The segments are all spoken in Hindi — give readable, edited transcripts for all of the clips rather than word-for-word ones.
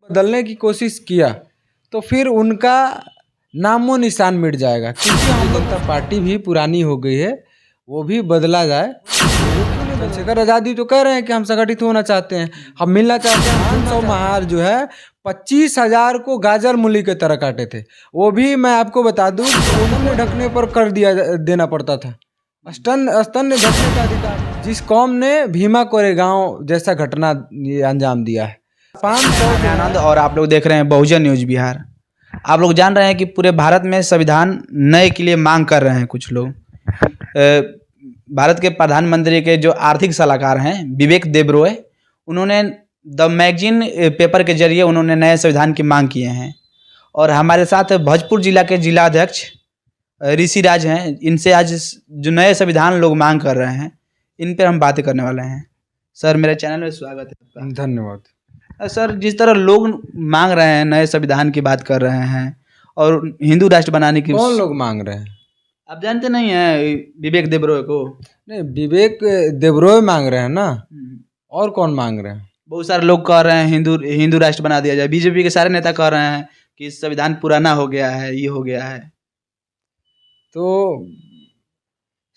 बदलने की कोशिश किया तो फिर उनका नामो निशान मिट जाएगा, क्योंकि हम जनता पार्टी भी पुरानी हो गई है, वो भी बदला जाए। चंद्रशेखर आज़ादी तो कह रहे हैं कि हम संगठित होना चाहते हैं, हम मिलना चाहते हैं। 300 महार जो है 25,000 को गाजर मूली के तरह काटे थे, वो भी मैं आपको बता दूं उन्होंने ढकने पर कर देना पड़ता था। स्तन ढकने का अधिकार जिस कौम ने भीमा कोरेगांव जैसा घटना अंजाम दिया है। 500 आनंद और आप लोग देख रहे हैं बहुजन न्यूज बिहार। आप लोग जान रहे हैं कि पूरे भारत में संविधान नए के लिए मांग कर रहे हैं कुछ लोग। भारत के प्रधानमंत्री के जो आर्थिक सलाहकार हैं विवेक देबरॉय, उन्होंने द मैगजीन पेपर के जरिए उन्होंने नए संविधान की मांग किए हैं। और हमारे साथ भोजपुर जिला के जिलाध्यक्ष ऋषिराज हैं। इनसे आज जो नए संविधान लोग मांग कर रहे हैं इन पर हम बातें करने वाले हैं। सर मेरे चैनल में स्वागत है आपका। धन्यवाद। सर जिस तरह लोग मांग रहे हैं नए संविधान की बात कर रहे हैं और हिंदू राष्ट्र बनाने की, कौन लोग मांग रहे हैं? आप जानते नहीं हैं विवेक देबरॉय को? नहीं, विवेक देबरॉय मांग रहे हैं ना, और कौन मांग रहे हैं? बहुत सारे लोग कह रहे हैं हिंदू राष्ट्र बना दिया जाए। बीजेपी के सारे नेता कह रहे हैं कि संविधान पुराना हो गया है, ये हो गया है। तो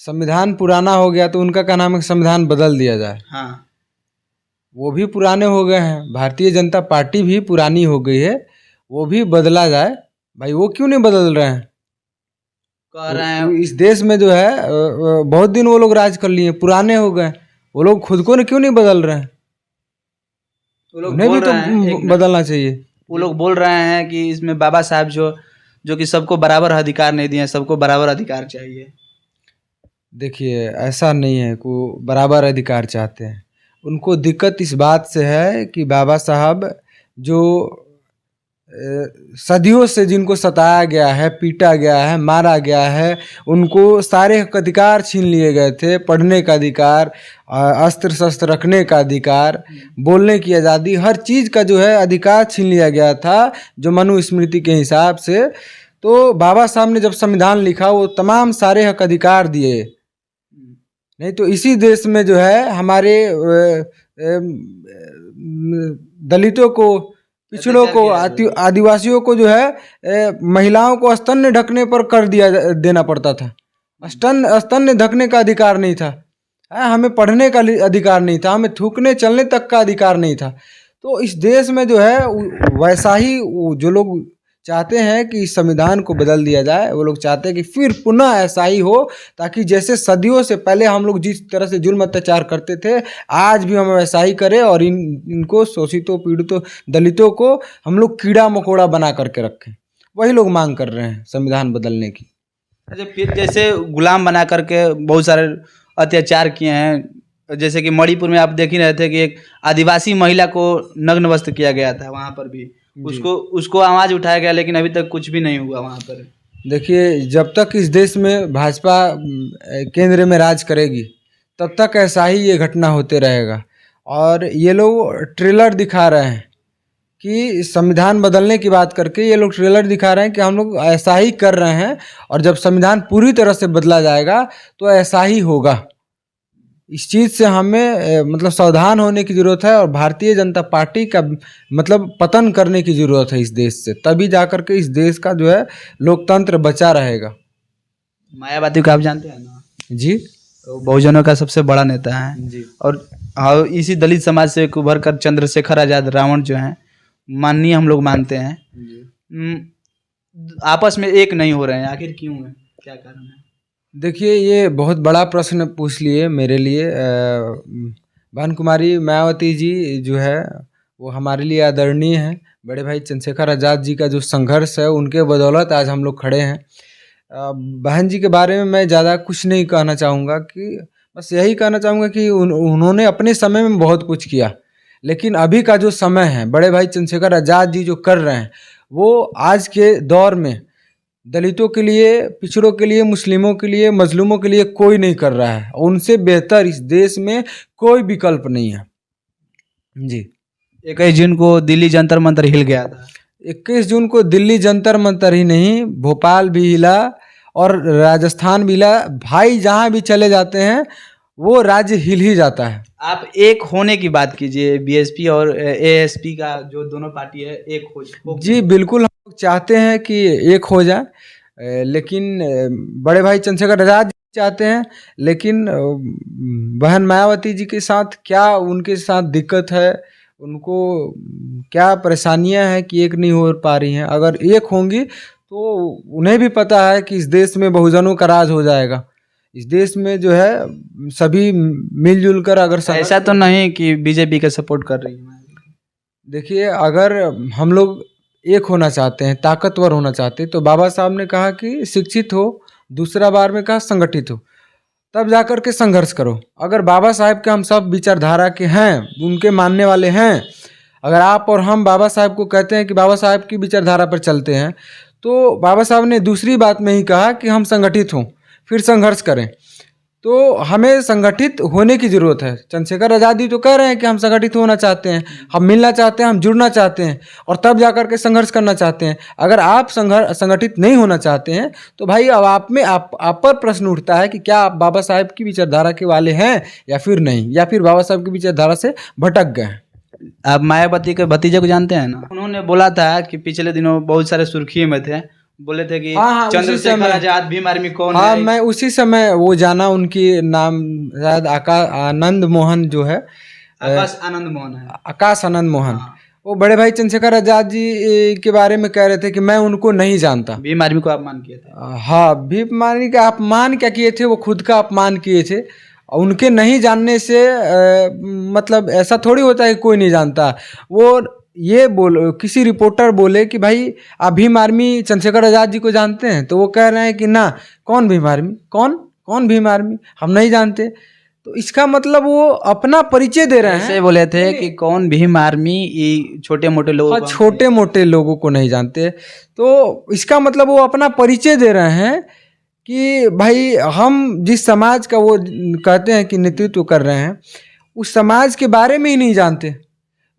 संविधान पुराना हो गया तो उनका क्या नाम है, संविधान बदल दिया जाए? हाँ, वो भी पुराने हो गए हैं। भारतीय जनता पार्टी भी पुरानी हो गई है, वो भी बदला जाए। भाई वो क्यों नहीं बदल रहे हैं? कह रहे हैं इस देश में जो है बहुत दिन वो लोग राज कर लिए, पुराने हो गए, वो लोग खुद को क्यों नहीं बदल रहे हैं? उन्हें भी तो बदलना चाहिए। वो लोग बोल रहे हैं कि इसमें बाबा साहब जो कि सबको बराबर अधिकार नहीं दिए हैं, सबको बराबर अधिकार चाहिए। देखिए ऐसा नहीं है कि बराबर अधिकार चाहते हैं, उनको दिक्कत इस बात से है कि बाबा साहब जो सदियों से जिनको सताया गया है, पीटा गया है, मारा गया है, उनको सारे अधिकार छीन लिए गए थे। पढ़ने का अधिकार, अस्त्र शस्त्र रखने का अधिकार, बोलने की आज़ादी, हर चीज़ का जो है अधिकार छीन लिया गया था जो मनुस्मृति के हिसाब से। तो बाबा साहब ने जब संविधान लिखा वो तमाम सारे हक अधिकार दिए। नहीं तो इसी देश में जो है हमारे दलितों को, पिछड़ों को, आदिवासियों को जो है महिलाओं को स्तन ढकने पर कर देना पड़ता था। स्तन ढकने का अधिकार नहीं था, हमें पढ़ने का अधिकार नहीं था, हमें थूकने चलने तक का अधिकार नहीं था। तो इस देश में जो है वैसा ही जो लोग चाहते हैं कि इस संविधान को बदल दिया जाए, वो लोग चाहते हैं कि फिर पुनः ऐसा ही हो, ताकि जैसे सदियों से पहले हम लोग जिस तरह से जुल्म अत्याचार करते थे आज भी हम वैसा ही करें और इनको शोषितों, पीड़ितों, दलितों को हम लोग कीड़ा मकोड़ा बना करके रखें। वही लोग मांग कर रहे हैं संविधान बदलने की। अच्छा, फिर जैसे गुलाम बना करके बहुत सारे अत्याचार किए हैं। जैसे कि मणिपुर में आप देख ही रहे थे कि एक आदिवासी महिला को नग्न वस्त्र किया गया था, वहाँ पर भी उसको आवाज़ उठाया गया, लेकिन अभी तक कुछ भी नहीं हुआ वहाँ पर। देखिए जब तक इस देश में भाजपा केंद्र में राज करेगी तब तक ऐसा ही ये घटना होते रहेगा। और ये लोग ट्रेलर दिखा रहे हैं कि संविधान बदलने की बात करके ये लोग ट्रेलर दिखा रहे हैं कि हम लोग ऐसा ही कर रहे हैं, और जब संविधान पूरी तरह से बदला जाएगा तो ऐसा ही होगा। इस चीज़ से हमें मतलब सावधान होने की ज़रूरत है, और भारतीय जनता पार्टी का मतलब पतन करने की ज़रूरत है इस देश से, तभी जाकर के इस देश का जो है लोकतंत्र बचा रहेगा। मायावती को आप जानते हैं ना? जी, तो बहुजनों का सबसे बड़ा नेता है जी। और इसी दलित समाज से उभर कर चंद्रशेखर आज़ाद रावण जो हैं माननीय हम लोग मानते हैं, आपस में एक नहीं हो रहे हैं। आखिर क्यों है, क्या कारण है? देखिए ये बहुत बड़ा प्रश्न पूछ लिए मेरे लिए। भानु कुमारी मायावती जी जो है वो हमारे लिए आदरणीय हैं। बड़े भाई चंद्रशेखर आज़ाद जी का जो संघर्ष है उनके बदौलत आज हम लोग खड़े हैं। बहन जी के बारे में मैं ज़्यादा कुछ नहीं कहना चाहूँगा, कि बस यही कहना चाहूँगा कि उन्होंने अपने समय में बहुत कुछ किया, लेकिन अभी का जो समय है बड़े भाई चंद्रशेखर आज़ाद जी जो कर रहे हैं वो आज के दौर में दलितों के लिए, पिछड़ों के लिए, मुस्लिमों के लिए, मजलूमों के लिए कोई नहीं कर रहा है। उनसे बेहतर इस देश में कोई विकल्प नहीं है। जी, 21 जून को दिल्ली जंतर मंतर हिल गया था। 21 जून को दिल्ली जंतर मंतर ही नहीं, भोपाल भी हिला और राजस्थान भी हिला। भाई जहाँ भी चले जाते हैं वो राज्य हिल ही जाता है। आप एक होने की बात कीजिए, बीएसपी और एएसपी का जो दोनों पार्टी है एक हो। जी बिल्कुल, हम लोग चाहते हैं कि एक हो जाए, लेकिन बड़े भाई चंद्रशेखर आजाद जी चाहते हैं, लेकिन बहन मायावती जी के साथ क्या उनके साथ दिक्कत है, उनको क्या परेशानियां हैं कि एक नहीं हो पा रही हैं। अगर एक होंगी तो उन्हें भी पता है कि इस देश में बहुजनों का राज हो जाएगा। इस देश में जो है सभी मिलजुल कर अगर ऐसा तो नहीं कि बीजेपी का सपोर्ट कर रही है। देखिए, अगर हम लोग एक होना चाहते हैं, ताकतवर होना चाहते हैं, तो बाबा साहब ने कहा कि शिक्षित हो, दूसरा बार में कहा संगठित हो, तब जाकर के संघर्ष करो। अगर बाबा साहब के हम सब विचारधारा के हैं, उनके मानने वाले हैं, अगर आप और हम बाबा साहब को कहते हैं कि बाबा साहब की विचारधारा पर चलते हैं, तो बाबा साहब ने दूसरी बात में ही कहा कि हम संगठित हों, फिर संघर्ष करें। तो हमें संगठित होने की ज़रूरत है। चंद्रशेखर आज़ाद जी तो कह रहे हैं कि हम संगठित होना चाहते हैं, हम मिलना चाहते हैं, हम जुड़ना चाहते हैं और तब जाकर के संघर्ष करना चाहते हैं। अगर आप संगठित नहीं होना चाहते हैं तो भाई अब आप पर प्रश्न उठता है कि क्या आप बाबा साहब की विचारधारा के वाले हैं या फिर नहीं, या फिर बाबा साहब की विचारधारा से भटक गए हैं। आप मायावती के भतीजे को जानते हैं ना? उन्होंने बोला था कि पिछले दिनों बहुत सारे सुर्खियों में थे, बोले थे कि चंद्रशेखर आजाद भीम आर्मी कौन है। मैं उसी समय वो जाना, उनकी नाम शायद आनंद मोहन जो है, आकाश आनंद मोहन है, आकाश आनंद मोहन। वो बड़े भाई चंद्रशेखर आजाद जी के बारे में कह रहे थे कि मैं उनको नहीं जानता। भीम आर्मी को अपमान किए थे। हाँ, भीम आर्मी का अपमान क्या किए थे, वो खुद का अपमान किए थे। उनके नहीं जानने से मतलब ऐसा थोड़ी होता है कि कोई नहीं जानता। वो ये किसी रिपोर्टर बोले कि भाई आप भीम आर्मी चंद्रशेखर आजाद जी को जानते हैं, तो वो कह रहे हैं कि ना, कौन भीम आर्मी, कौन भीम आर्मी, हम नहीं जानते। तो इसका मतलब वो अपना परिचय दे रहे हैं। ऐसे बोले थे कि कौन भीम आर्मी, ये छोटे मोटे लोग, छोटे मोटे लोगों को नहीं जानते। तो इसका मतलब वो अपना परिचय दे रहे हैं कि भाई हम जिस समाज का वो कहते हैं कि नेतृत्व कर रहे हैं, उस समाज के बारे में ही नहीं जानते।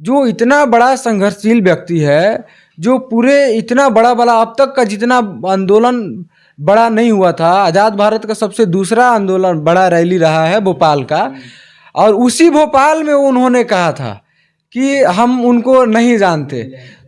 जो इतना बड़ा संघर्षशील व्यक्ति है, जो पूरे इतना बड़ा अब तक का जितना आंदोलन बड़ा नहीं हुआ था, आज़ाद भारत का सबसे दूसरा आंदोलन बड़ा रैली रहा है भोपाल का, और उसी भोपाल में उन्होंने कहा था कि हम उनको नहीं जानते।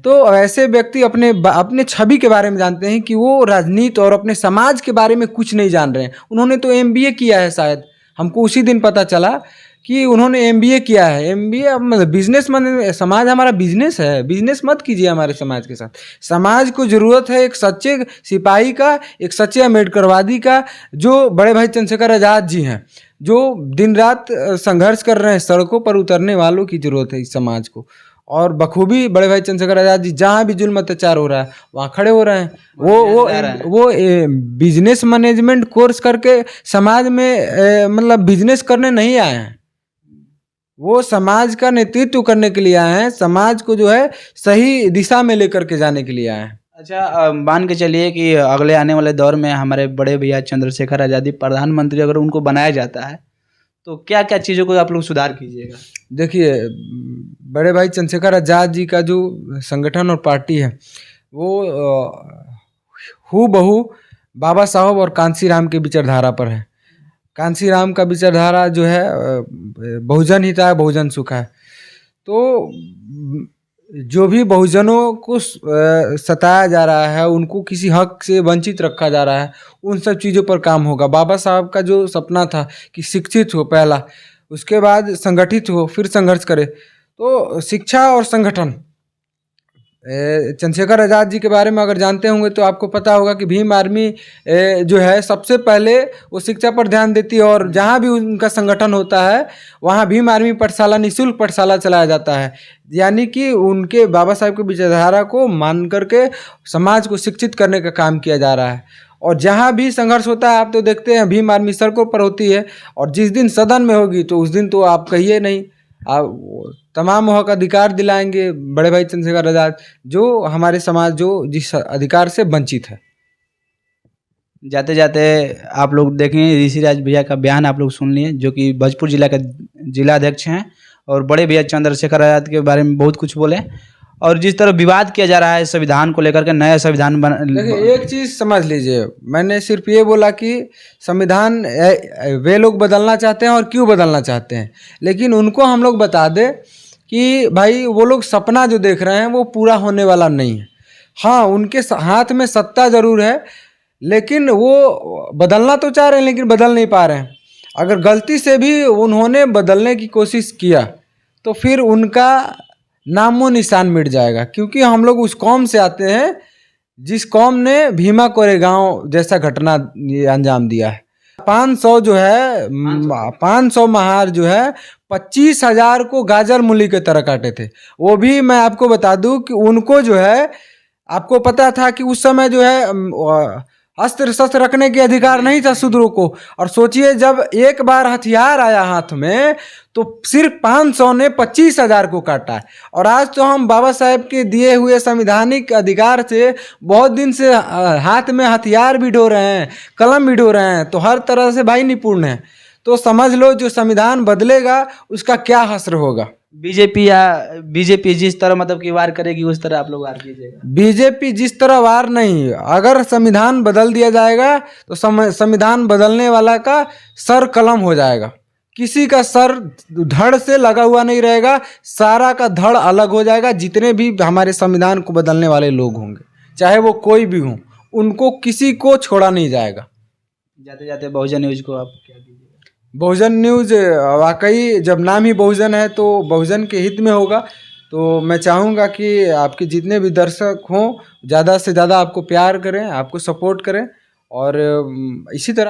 तो ऐसे व्यक्ति अपने छवि के बारे में जानते हैं कि वो राजनीति और अपने समाज के बारे में कुछ नहीं जान रहे हैं। उन्होंने तो MBA किया है, शायद हमको उसी दिन पता चला कि उन्होंने MBA किया है। MBA मतलब बिजनेस, समाज हमारा बिजनेस है, बिजनेस मत कीजिए हमारे समाज के साथ। समाज को ज़रूरत है एक सच्चे सिपाही का, एक सच्चे अम्बेडकरवादी का, जो बड़े भाई चंद्रशेखर आज़ाद जी हैं, जो दिन रात संघर्ष कर रहे हैं। सड़कों पर उतरने वालों की ज़रूरत है इस समाज को, और बखूबी बड़े भाई चंद्रशेखर आज़ाद जी जहाँ भी जुल्म अत्याचार हो रहा है वहाँ खड़े हो रहे हैं। वो बिजनेस मैनेजमेंट कोर्स करके समाज में मतलब बिजनेस करने नहीं आए हैं, वो समाज का नेतृत्व करने के लिए आए हैं, समाज को जो है सही दिशा में लेकर के जाने के लिए आए हैं। अच्छा, मान के चलिए कि अगले आने वाले दौर में हमारे बड़े भैया चंद्रशेखर आज़ाद प्रधानमंत्री अगर उनको बनाया जाता है तो क्या क्या चीज़ों को आप लोग सुधार कीजिएगा? देखिए, बड़े भाई चंद्रशेखर आज़ाद जी का जो संगठन और पार्टी है, वो हूबहू बाबा साहब और कांसी राम के विचारधारा पर है। कांसी राम का विचारधारा जो है बहुजन हिताय बहुजन सुखाय। तो जो भी बहुजनों को सताया जा रहा है, उनको किसी हक से वंचित रखा जा रहा है, उन सब चीज़ों पर काम होगा। बाबा साहब का जो सपना था कि शिक्षित हो पहला, उसके बाद संगठित हो, फिर संघर्ष करे। तो शिक्षा और संगठन, चंद्रशेखर आज़ाद जी के बारे में अगर जानते होंगे तो आपको पता होगा कि भीम आर्मी जो है सबसे पहले वो शिक्षा पर ध्यान देती है, और जहाँ भी उनका संगठन होता है वहाँ भीम आर्मी पाठशाला, निःशुल्क पाठशाला चलाया जाता है। यानी कि उनके बाबा साहब की विचारधारा को मान करके समाज को शिक्षित करने का काम किया जा रहा है। और जहाँ भी संघर्ष होता है, आप तो देखते हैं भीम आर्मी सड़कों पर होती है, और जिस दिन सदन में होगी तो उस दिन तो आप कहिए नहीं, आप तमाम हक अधिकार दिलाएंगे बड़े भाई चंद्रशेखर आज़ाद, जो हमारे समाज जो जिस अधिकार से वंचित है। जाते जाते आप लोग देखें, ऋषिराज भैया का बयान आप लोग सुन लिए, जो कि भोजपुर जिला का जिला अध्यक्ष हैं, और बड़े भैया चंद्रशेखर आज़ाद के बारे में बहुत कुछ बोले। और जिस तरह विवाद किया जा रहा है संविधान को लेकर के, नया संविधान देखिए एक चीज समझ लीजिए, मैंने सिर्फ ये बोला कि संविधान वे लोग बदलना चाहते हैं और क्यों बदलना चाहते हैं, लेकिन उनको हम लोग बता दें कि भाई वो लोग सपना जो देख रहे हैं वो पूरा होने वाला नहीं है। हाँ, उनके हाथ में सत्ता जरूर है, लेकिन वो बदलना तो चाह रहे हैं लेकिन बदल नहीं पा रहे हैं। अगर गलती से भी उन्होंने बदलने की कोशिश किया तो फिर उनका नामो निशान मिट जाएगा, क्योंकि हम लोग उस कौम से आते हैं जिस कौम ने भीमा कोरेगांव जैसा घटना अंजाम दिया है। 500 जो है 500 महार जो है 25,000 को गाजर मूली के तरह काटे थे। वो भी मैं आपको बता दूं कि उनको जो है, आपको पता था कि उस समय जो है अस्त्र शस्त्र रखने के अधिकार नहीं था शूद्रों को। और सोचिए जब एक बार हथियार आया हाथ में तो सिर्फ 500 ने 25,000 को काटा है। और आज तो हम बाबा साहेब के दिए हुए संवैधानिक अधिकार से बहुत दिन से हाथ में हथियार भी ढो रहे हैं, कलम भी ढो रहे हैं, तो हर तरह से भाई निपुण हैं। तो समझ लो जो संविधान बदलेगा उसका क्या हश्र होगा। बीजेपी जिस तरह मतलब कि वार करेगी उस तरह आप लोग वार कीजिएगा। बीजेपी जिस तरह वार नहीं, अगर संविधान बदल दिया जाएगा तो संविधान बदलने वाला का सर कलम हो जाएगा। किसी का सर धड़ से लगा हुआ नहीं रहेगा, सारा का धड़ अलग हो जाएगा। जितने भी हमारे संविधान को बदलने वाले लोग होंगे, चाहे वो कोई भी हो, उनको किसी को छोड़ा नहीं जाएगा। जाते जाते बहुजन न्यूज को आप क्या दीजिएगा? बहुजन न्यूज वाकई जब नाम ही बहुजन है तो बहुजन के हित में होगा। तो मैं चाहूँगा कि आपके जितने भी दर्शक हों ज़्यादा से ज़्यादा आपको प्यार करें, आपको सपोर्ट करें, और इसी तरह